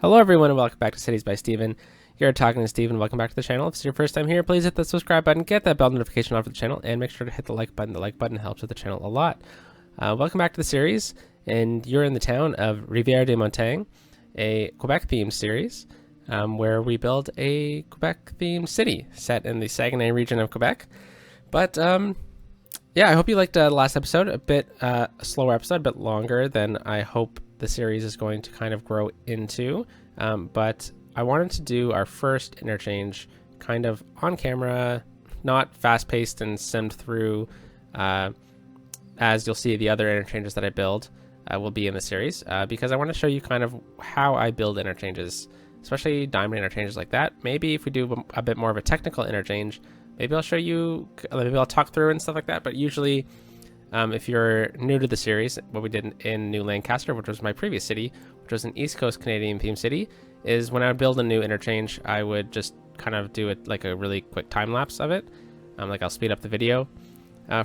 Hello everyone and welcome back to Cities by Steven. You're talking to Steven. Welcome back to the channel. If it's your first time here, please hit the subscribe button, get that bell notification on for the channel, and make sure to hit the like button. The like button helps with the channel a lot. Welcome back to the series, and you're in the town of Rivière-des-Montagnes, a Quebec-themed series where we build a Quebec-themed city set in the Saguenay region of Quebec. But yeah, I hope you liked the last episode. A bit a slower episode, a bit longer than I hope the series is going to kind of grow into. But I wanted to do our first interchange kind of on camera, not fast paced and simmed through. As you'll see, the other interchanges that I build will be in the series because I want to show you kind of how I build interchanges, especially diamond interchanges like that. Maybe if we do a bit more of a technical interchange, maybe I'll show you, maybe I'll talk through and stuff like that. But usually, if you're new to the series, what we did in New Lancaster, which was my previous city, which was an East Coast Canadian themed city, is when I would build a new interchange, I would just kind of do it like a really quick time lapse of it. Like I'll speed up the video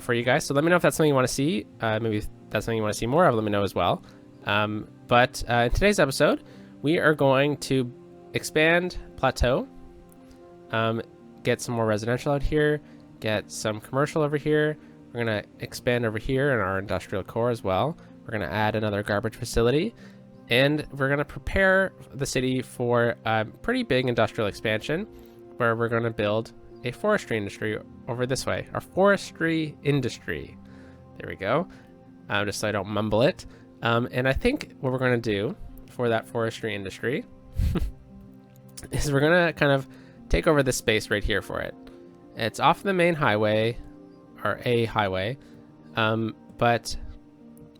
for you guys. So let me know if that's something you want to see. Maybe if that's something you want to see more of, let me know as well. But in today's episode, we are going to expand Plateau, get some more residential out here, get some commercial over here. We're going to expand over here in our industrial core as well. We're going to add another garbage facility, and we're going to prepare the city for a pretty big industrial expansion where we're going to build a forestry industry over this way. Our forestry industry. There we go. Just so I don't mumble it. And I think what we're going to do for that forestry industry is we're going to kind of take over this space right here for it. It's off the main highway, or a highway, but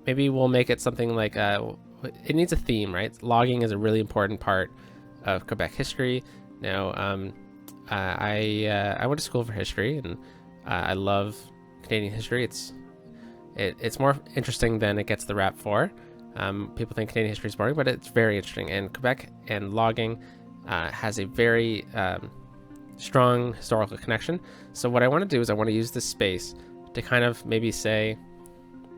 maybe we'll make it something like it needs a theme, right? Logging is a really important part of Quebec history. Now, I went to school for history, and I love Canadian history. It's more interesting than it gets the rap for. People think Canadian history is boring, but it's very interesting. And Quebec and logging has a very strong historical connection. So what I want to do is I want to use this space to kind of maybe say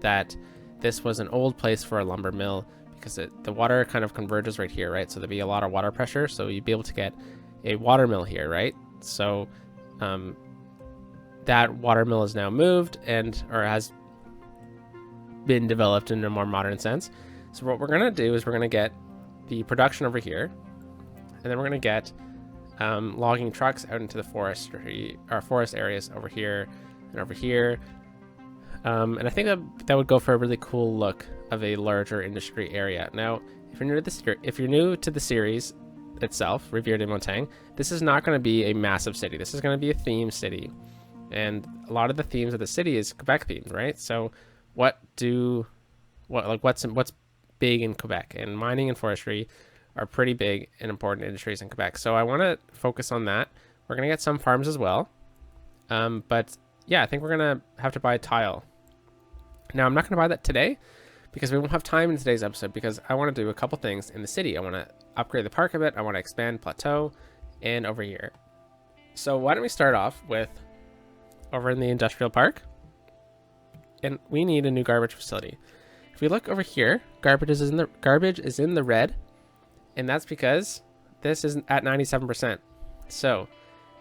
that this was an old place for a lumber mill, because the water kind of converges right here, right? So there'd be a lot of water pressure, so you'd be able to get a water mill here, right? So that water mill is now moved or has been developed in a more modern sense. So what we're going to do is we're going to get the production over here, and then we're going to get logging trucks out into the forest areas over here and over here. And I think that would go for a really cool look of a larger industry area. Now, if you're new to the series itself, Rivière-des-Montagnes, this is not going to be a massive city. This is going to be a theme city, and a lot of the themes of the city is Quebec themed, right? So, what's big in Quebec? And mining and forestry are pretty big and important industries in Quebec. So I want to focus on that. We're going to get some farms as well. But yeah, I think we're going to have to buy tile. Now, I'm not going to buy that today because we won't have time in today's episode, because I want to do a couple things in the city. I want to upgrade the park a bit. I want to expand Plateau and over here. So why don't we start off with over in the industrial park, and we need a new garbage facility. If we look over here, garbage is in the red, and that's because this is at 97%. So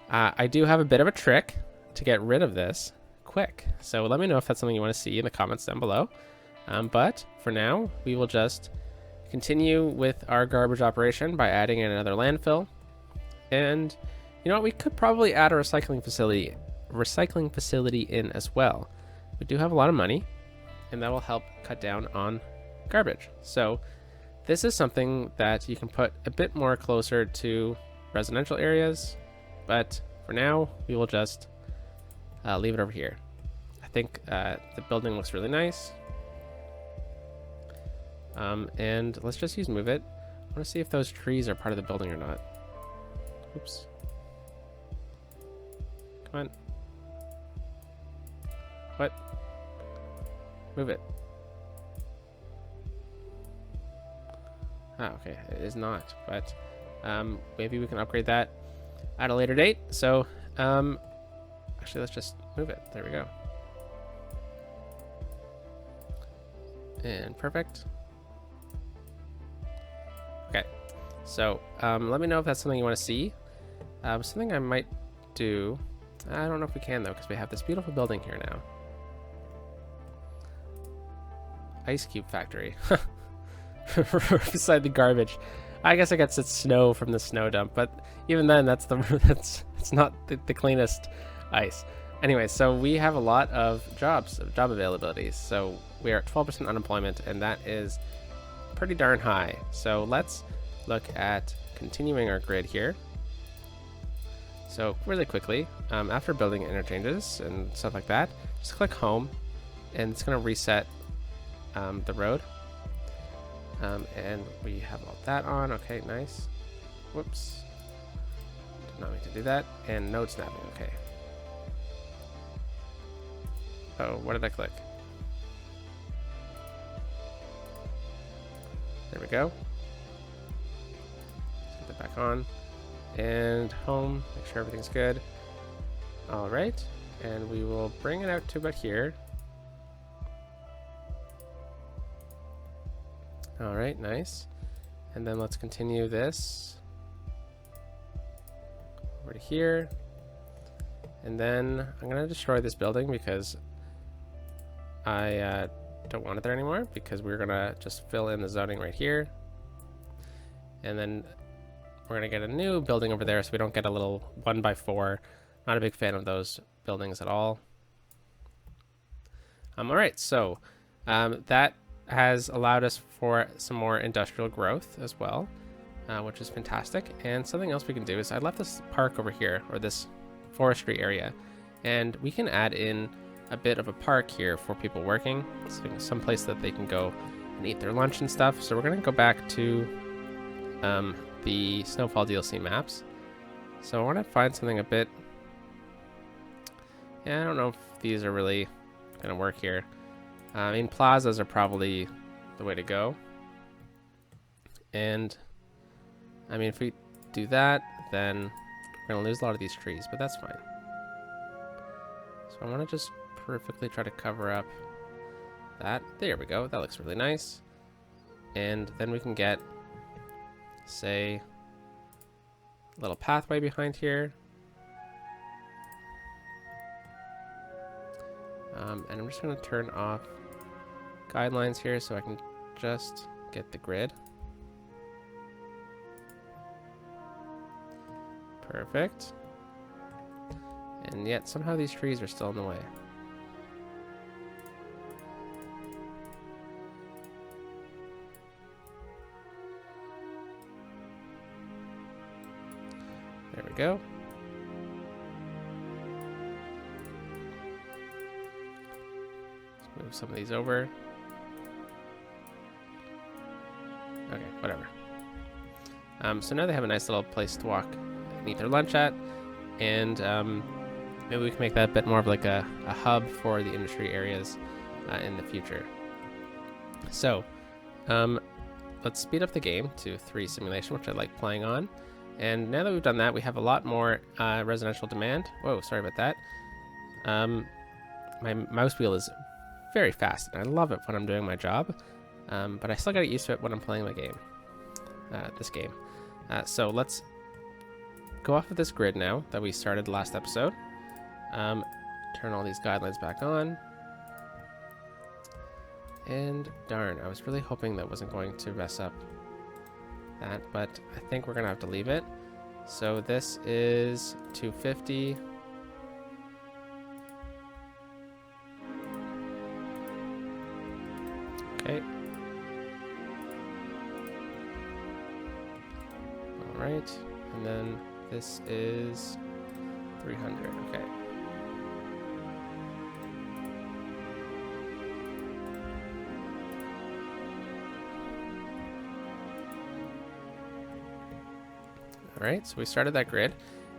I do have a bit of a trick to get rid of this quick. So let me know if that's something you want to see in the comments down below. But for now, we will just continue with our garbage operation by adding in another landfill. And you know what? We could probably add a recycling facility in as well. We do have a lot of money, and that will help cut down on garbage. So this is something that you can put a bit more closer to residential areas, but for now, we will just leave it over here. I think the building looks really nice. And let's just use move it. I want to see if those trees are part of the building or not. Oops. Come on. What? Move it. Okay, it is not, but maybe we can upgrade that at a later date. So actually, let's just move it. There we go. And perfect. Okay, So let me know if that's something you want to see. Something I might do. I don't know if we can though, because we have this beautiful building here now. Ice cube factory. Beside the garbage. I guess I guess it's snow from the snow dump, but even then, that's it's not the cleanest ice. Anyway, so we have a lot of job availabilities. So we are at 12% unemployment, and that is pretty darn high. So let's look at continuing our grid here. So really quickly, after building interchanges and stuff like that, just click home, and it's going to reset the road. And we have all that on. Okay, nice. Whoops. Did not mean to do that. And node snapping. Okay. Oh, what did I click? There we go. Let's get that back on. And home. Make sure everything's good. All right. And we will bring it out to about here. All right, nice. And then let's continue this over to here. And then I'm going to destroy this building because I don't want it there anymore, because we're going to just fill in the zoning right here. And then we're going to get a new building over there so we don't get a little 1x4. Not a big fan of those buildings at all. All right, so that has allowed us for some more industrial growth as well, which is fantastic. And something else we can do is I left this park over here, or this forestry area, and we can add in a bit of a park here for people working, so some place that they can go and eat their lunch and stuff. So we're going to go back to the Snowfall DLC maps. So I want to find something a bit, I don't know if these are really going to work here. I mean, plazas are probably the way to go. And, I mean, if we do that, then we're going to lose a lot of these trees, but that's fine. So I want to just perfectly try to cover up that. There we go. That looks really nice. And then we can get, say, a little pathway behind here. And I'm just going to turn off guidelines here so I can just get the grid. Perfect. And yet somehow these trees are still in the way. There we go. Let's move some of these over. Okay, whatever. So now they have a nice little place to walk and eat their lunch at, and maybe we can make that a bit more of like a hub for the industry areas in the future. So let's speed up the game to 3 simulation, which I like playing on. And now that we've done that, we have a lot more residential demand. Whoa, sorry about that. My mouse wheel is very fast, and I love it when I'm doing my job. But I still got to get used to it when I'm playing my game, this game. So let's go off of this grid now that we started last episode. Turn all these guidelines back on. And darn, I was really hoping that wasn't going to mess up that, but I think we're going to have to leave it. So this is 250. Okay. All right, and then this is 300. Okay. All right, so we started that grid,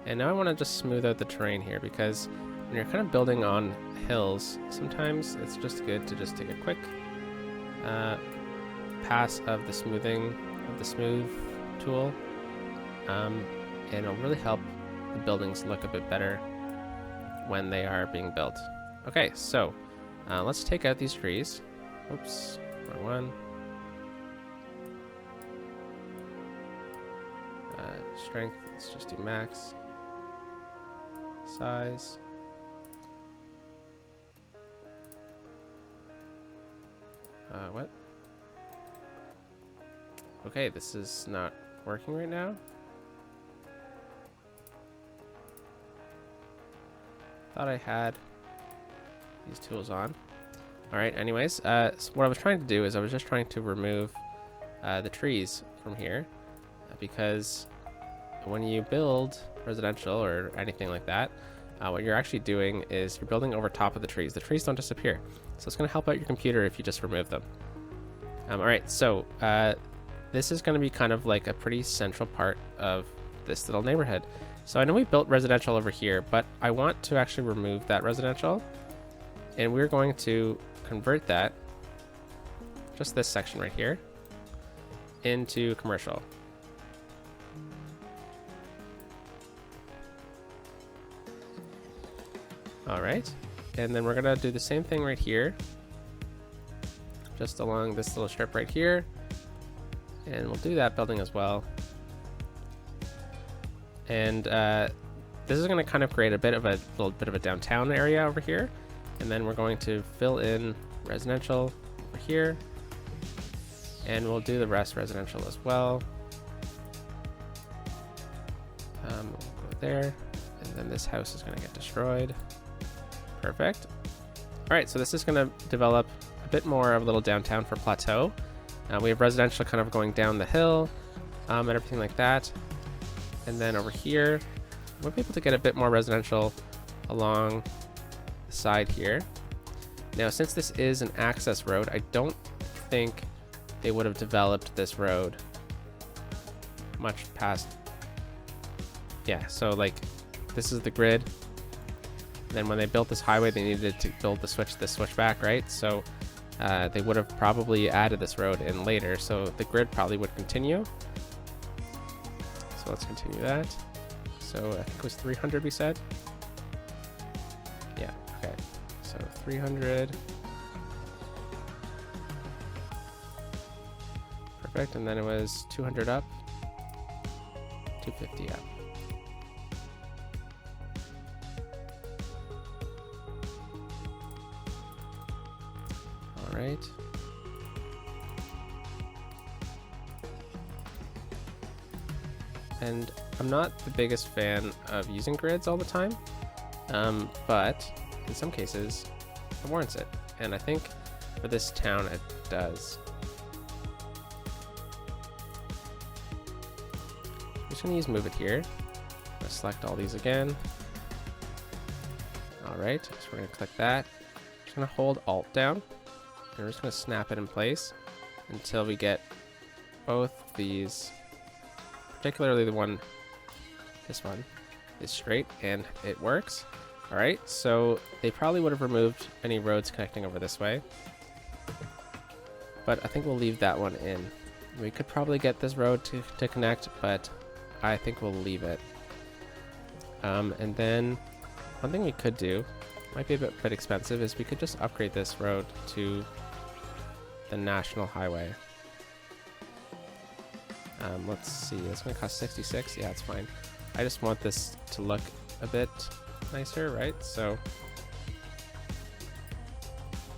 and now I want to just smooth out the terrain here, because when you're kind of building on hills, sometimes it's just good to just take a quick pass of the smoothing, of the smooth tool, and it'll really help the buildings look a bit better when they are being built. Okay, so let's take out these trees. Oops, wrong one. Strength, let's just do max. Size. What? Okay, this is not working right now. Thought I had these tools on. Alright, anyways, so what I was trying to do is I was just trying to remove the trees from here, because when you build residential or anything like that, what you're actually doing is you're building over top of the trees. The trees don't disappear, so it's going to help out your computer if you just remove them. Alright, so this is going to be kind of like a pretty central part of this little neighborhood. So I know we built residential over here, but I want to actually remove that residential, and we're going to convert that, just this section right here, into commercial. All right, and then we're gonna do the same thing right here, just along this little strip right here, and we'll do that building as well. And this is going to kind of create a little bit of a downtown area over here, and then we're going to fill in residential over here, and we'll do the rest residential as well. We'll go there, and then this house is going to get destroyed. Perfect. All right, so this is going to develop a bit more of a little downtown for Plateau. We have residential kind of going down the hill, and everything like that. And then over here, we'll be able to get a bit more residential along the side here. Now, since this is an access road, I don't think they would have developed this road much past. Yeah, so like this is the grid. Then when they built this highway, they needed to build the switchback, right? So they would have probably added this road in later. So the grid probably would continue. So let's continue that. So I think it was 300 we said. Yeah, okay. So 300. Perfect, and then it was 200 up, 250 up. All right. And I'm not the biggest fan of using grids all the time, but in some cases it warrants it. And I think for this town it does. I'm just gonna use move it here. I'm gonna select all these again. All right, so we're gonna click that. Just gonna hold Alt down, and we're just gonna snap it in place until we get both these. Particularly this one is straight and it works. All right, so they probably would have removed any roads connecting over this way, but I think we'll leave that one in. We could probably get this road to connect, but I think we'll leave it. And then one thing we could do, might be a bit expensive, is we could just upgrade this road to the national highway. Let's see, it's going to cost 66. Yeah, it's fine. I just want this to look a bit nicer, right? So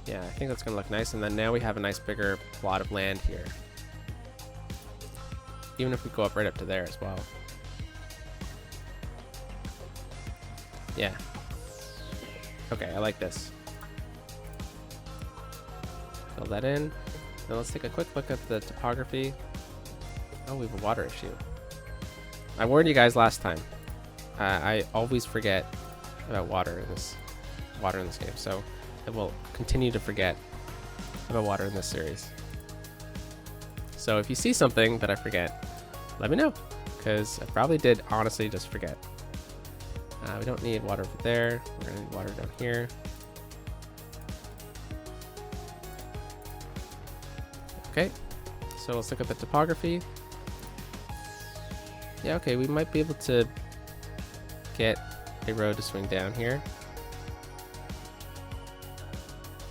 yeah, I think that's going to look nice. And then now we have a nice bigger plot of land here, even if we go up right up to there as well. Yeah. Okay, I like this. Fill that in. Now let's take a quick look at the topography. Oh, we have a water issue. I warned you guys last time. I always forget about water in this game, so I will continue to forget about water in this series. So if you see something that I forget, let me know, because I probably did honestly just forget. We don't need water over there. We're gonna need water down here. Okay, so let's look at the topography. Yeah, okay, we might be able to get a road to swing down here.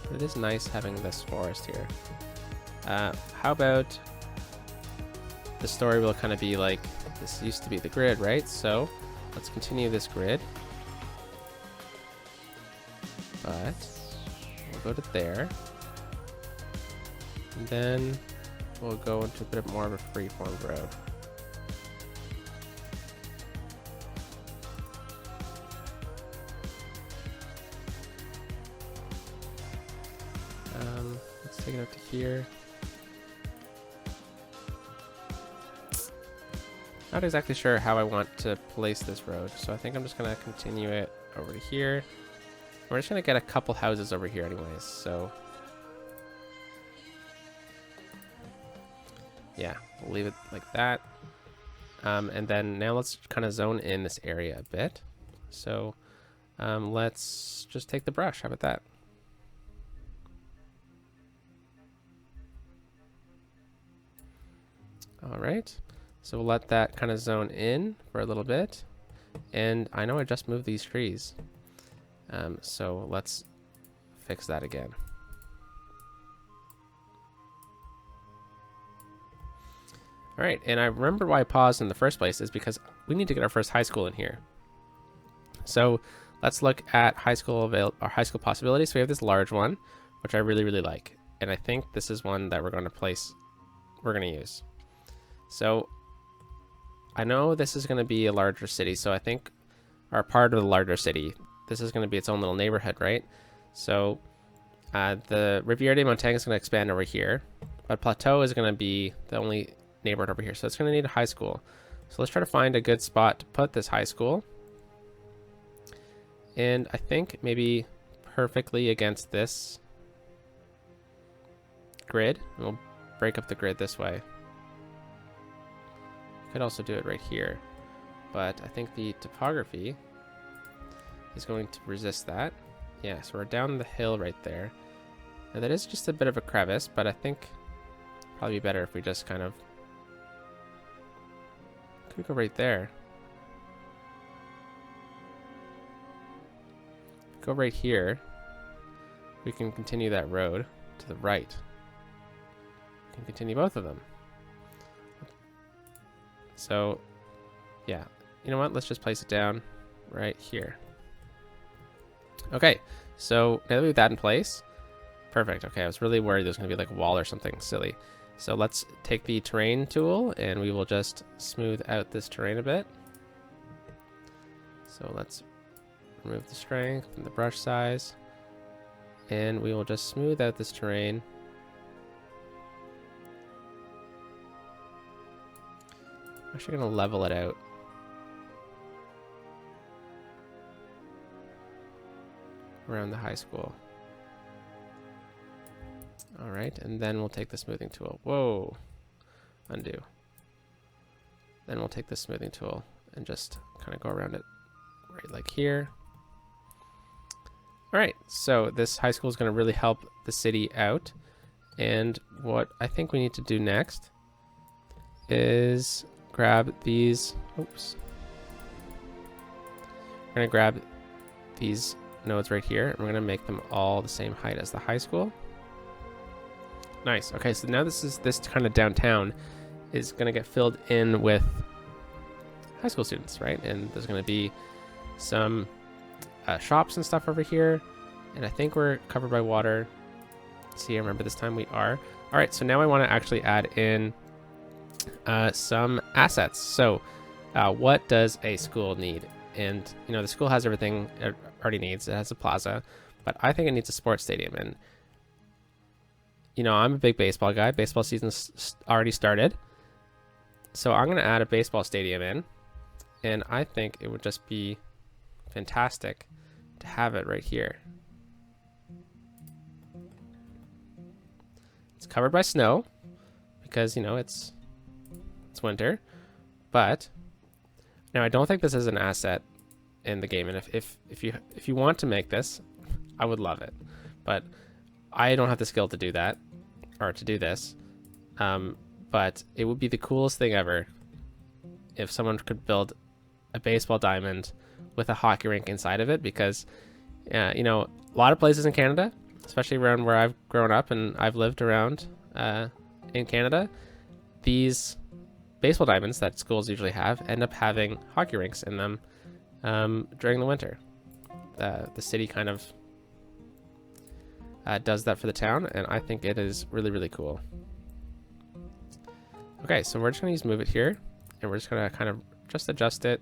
But it is nice having this forest here. How about the story will kind of be like This used to be the grid, right? So let's continue this grid. But we'll go to there. And then we'll go into a bit more of a free-form road. Let's take it up to here. Not exactly sure how I want to place this road, so I think I'm just gonna continue it over to here. We're just gonna get a couple houses over here anyways, so yeah, we'll leave it like that. And then now let's kind of zone in this area a bit. So let's just take the brush. How about that? All right, so we'll let that kind of zone in for a little bit. And I know I just moved these trees. So let's fix that again. All right, and I remember why I paused in the first place is because we need to get our first high school in here. So let's look at high school possibilities. So we have this large one, which I really, really like. And I think this is one that we're going to use. So I know this is going to be a larger city. So I think our part of the larger city, this is going to be its own little neighborhood, right? So the Rivière-des-Montagnes is going to expand over here, but Plateau is going to be the only neighborhood over here. So it's going to need a high school. So let's try to find a good spot to put this high school. And I think maybe perfectly against this grid. We'll break up the grid this way. Could also do it right here, but I think the topography is going to resist that. Yeah, so we're down the hill right there. Now that is just a bit of a crevice, but I think probably be better if we just kind of could go right there. Go right here. We can continue that road to the right. We can continue both of them. So, yeah, you know what? Let's just place it down right here. Okay, so now that we have that in place, perfect. Okay, I was really worried there was going to be like a wall or something silly. So let's take the terrain tool and we will just smooth out this terrain a bit. So let's remove the strength and the brush size, and we will just smooth out this terrain. I'm actually going to level it out. Around the high school. All right, and then we'll take the smoothing tool. Whoa, undo. Then we'll take the smoothing tool and just kind of go around it right like here. All right, so this high school is going to really help the city out. And what I think we need to do next is grab these. Oops. We're going to grab these nodes right here, and we're going to make them all the same height as the high school. Nice. Okay, so now this kind of downtown is going to get filled in with high school students, right? And there's going to be some shops and stuff over here, and I think we're covered by water. See, I remember this time we are. All right, so now I want to actually add in some assets. So what does a school need? And you know, the school has everything it already needs. It has a plaza, but I think it needs a sports stadium. And you know, I'm a big baseball guy. Baseball season's already started, so I'm going to add a baseball stadium in, and I think it would just be fantastic to have it right here. It's covered by snow because, you know, it's winter, but now I don't think this is an asset in the game, and if you want to make this, I would love it, but I don't have the skill to do that or to do this. But it would be the coolest thing ever if someone could build a baseball diamond with a hockey rink inside of it, because you know, a lot of places in Canada, especially around where I've grown up and I've lived around in Canada, these baseball diamonds that schools usually have end up having hockey rinks in them during the winter. The city kind of does that for the town, and I think it is really, really cool. Okay, so we're just going to move it here, and we're just going to kind of just adjust it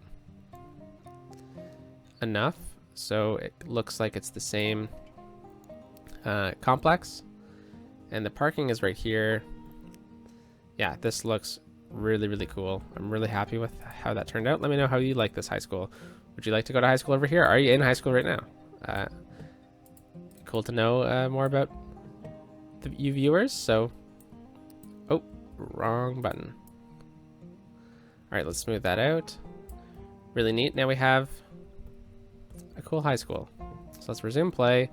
enough so it looks like it's the same complex. And the parking is right here. Yeah, this looks really, really cool. I'm really happy with how that turned out. Let me know how you like this high school. Would you like to go to high school over here? Are you in high school right now? Cool to know more about you viewers. So, oh, wrong button. All right, let's smooth that out. Really neat. Now we have a cool high school. So let's resume play.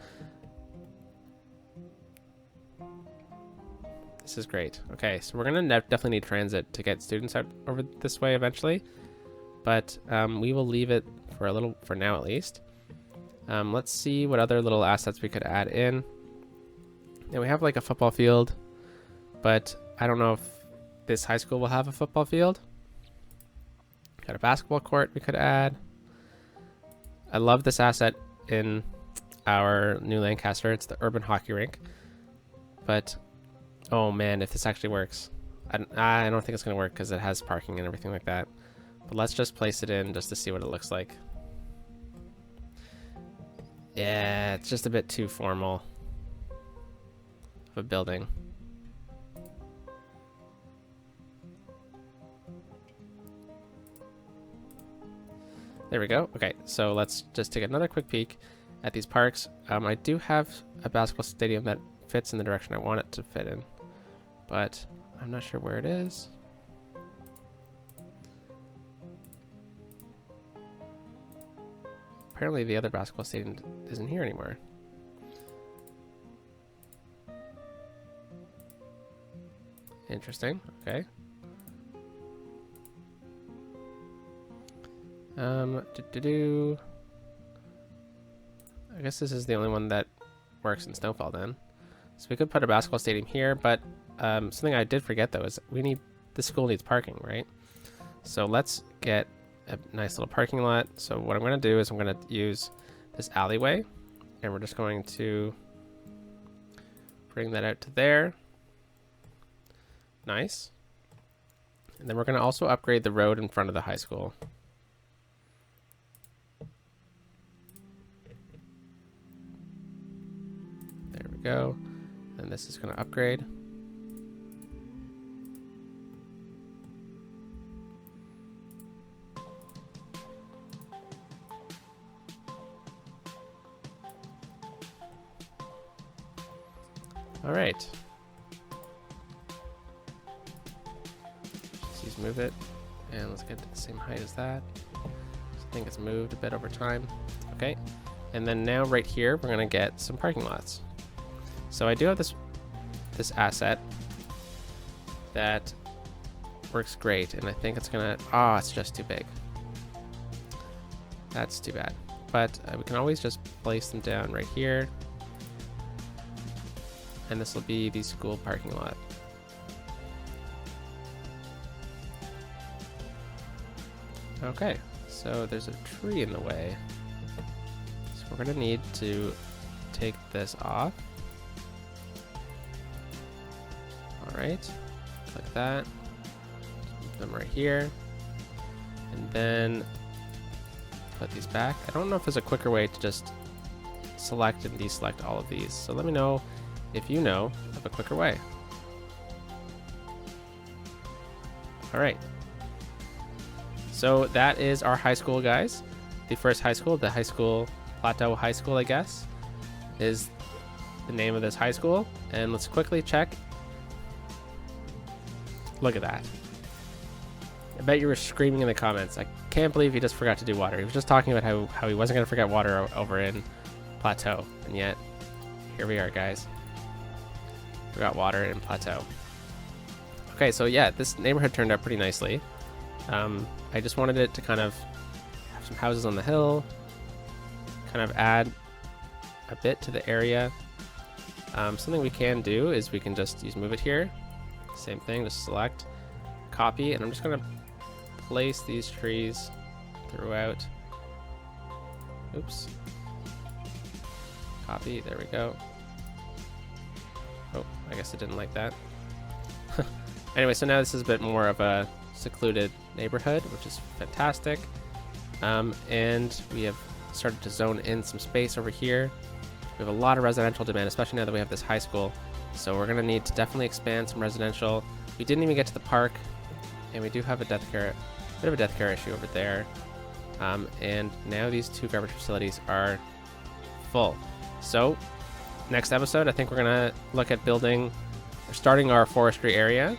This is great. Okay, so we're gonna definitely need transit to get students out over this way eventually, but we will leave it for now at least. Let's see what other little assets we could add in. Now we have like a football field, but I don't know if this high school will have a football field. Got a basketball court we could add. I love this asset in our new Lancaster. It's the urban hockey rink, but oh man, if this actually works. I don't think it's going to work because it has parking and everything like that. But let's just place it in just to see what it looks like. Yeah, it's just a bit too formal of a building. There we go. Okay, so let's just take another quick peek at these parks. I do have a basketball stadium that fits in the direction I want it to fit in, but I'm not sure where it is. Apparently the other basketball stadium isn't here anymore. Interesting. Okay. I guess this is the only one that works in Snowfall then. So we could put a basketball stadium here, but something I did forget though is the school needs parking, right? So let's get a nice little parking lot. So what I'm going to do is I'm going to use this alleyway, and we're just going to bring that out to there. Nice. And then we're going to also upgrade the road in front of the high school. There we go. And this is going to upgrade. All right. Let's move it, and let's get to the same height as that. I think it's moved a bit over time. Okay, and then now right here we're gonna get some parking lots. So I do have this asset that works great, and I think it's gonna. Oh, it's just too big. That's too bad. But we can always just place them down right here. And this will be the school parking lot. Okay, so there's a tree in the way. So we're gonna need to take this off. All right, like that. Put them right here. And then put these back. I don't know if there's a quicker way to just select and deselect all of these. So let me know if you know of a quicker way. All right. So that is our high school, guys. The first high school, the high school, Plateau High School, I guess, is the name of this high school. And let's quickly check. Look at that. I bet you were screaming in the comments. I can't believe he just forgot to do water. He was just talking about how he wasn't going to forget water over in Plateau. And yet, here we are, guys. Forgot water in Plateau. Okay, so yeah, this neighborhood turned out pretty nicely. I just wanted it to kind of have some houses on the hill, kind of add a bit to the area. Something we can do is we can just move it here. Same thing, just select, copy, and I'm just gonna place these trees throughout. Oops. Copy, there we go. Oh, I guess it didn't like that. Anyway, so now this is a bit more of a secluded neighborhood, which is fantastic. And we have started to zone in some space over here. We have a lot of residential demand, especially now that we have this high school. So we're gonna need to definitely expand some residential. We didn't even get to the park, and we do have a bit of a death care issue over there. And now these two garbage facilities are full. So next episode, I think we're gonna look at starting our forestry area.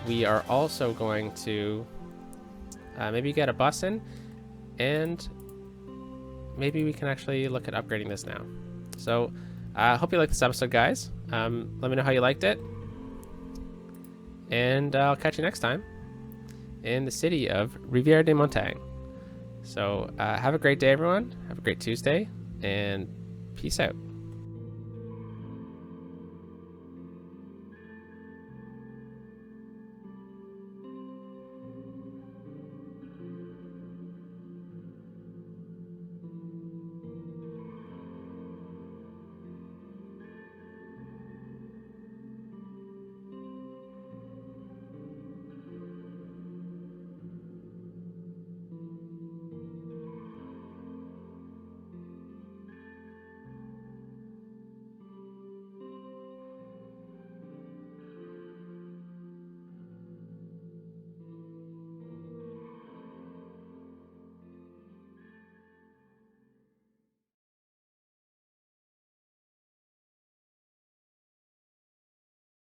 We are also going to maybe get a bus in, and maybe we can actually look at upgrading this now. So I hope you liked this episode, guys. Let me know how you liked it, and I'll catch you next time in the city of Rivière-des-Montagnes. So have a great day, everyone. Have a great Tuesday, and peace out.